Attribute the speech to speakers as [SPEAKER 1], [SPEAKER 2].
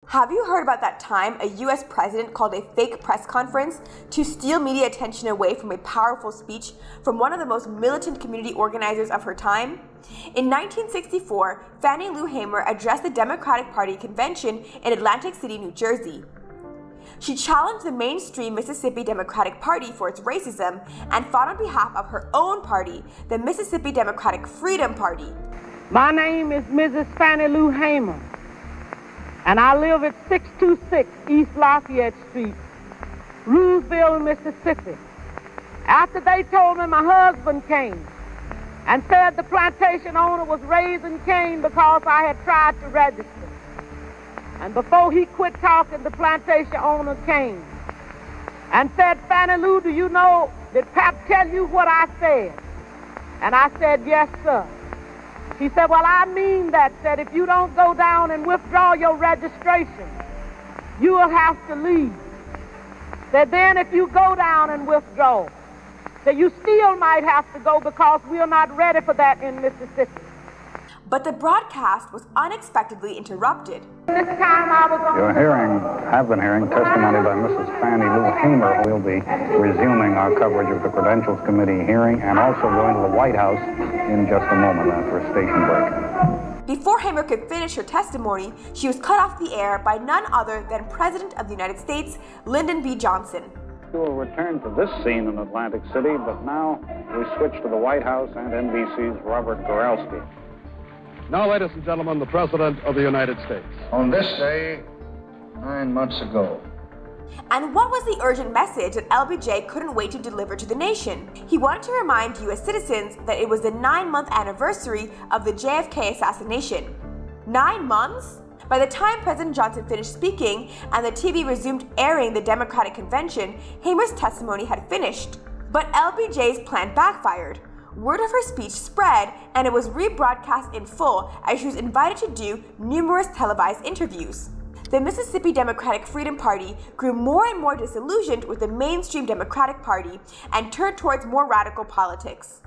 [SPEAKER 1] Have you heard about that time a US president called a fake press conference to steal media attention away from a powerful speech from one of the most militant community organizers of her time? In 1964, Fannie Lou Hamer addressed the Democratic Party convention in Atlantic City, New Jersey. She challenged the mainstream Mississippi Democratic Party for its racism and fought on behalf of her own party, the Mississippi Democratic Freedom Party.
[SPEAKER 2] My name is Mrs. Fannie Lou Hamer, and I live at 626 East Lafayette Street, Rooseville, Mississippi. After they told me my husband came and said the plantation owner was raising Cain because I had tried to register. And before he quit talking, the plantation owner came and said, "Fannie Lou, do you know, did Pap tell you what I said?" And I said, "Yes, sir." He said, "Well, I mean that if you don't go down and withdraw your registration, you will have to leave. That then if you go down and withdraw, that you still might have to go because we are not ready for that in Mississippi."
[SPEAKER 1] But the broadcast was unexpectedly interrupted.
[SPEAKER 2] This time I was on.
[SPEAKER 3] You're have been hearing testimony by Mrs. Fannie Lou Hamer. We'll be resuming our coverage of the Credentials Committee hearing and also going to the White House in just a moment after a station break.
[SPEAKER 1] Before Hamer could finish her testimony, she was cut off the air by none other than President of the United States, Lyndon B. Johnson.
[SPEAKER 3] We will return to this scene in Atlantic City, but now we switch to the White House and NBC's Robert Goralski.
[SPEAKER 4] Now, ladies and gentlemen, the President of the United States.
[SPEAKER 5] On this day, 9 months ago.
[SPEAKER 1] And what was the urgent message that LBJ couldn't wait to deliver to the nation? He wanted to remind U.S. citizens that it was the 9-month anniversary of the JFK assassination. 9 months? By the time President Johnson finished speaking and the TV resumed airing the Democratic Convention, Hamer's testimony had finished. But LBJ's plan backfired. Word of her speech spread, and it was rebroadcast in full as she was invited to do numerous televised interviews. The Mississippi Democratic Freedom Party grew more and more disillusioned with the mainstream Democratic Party and turned towards more radical politics.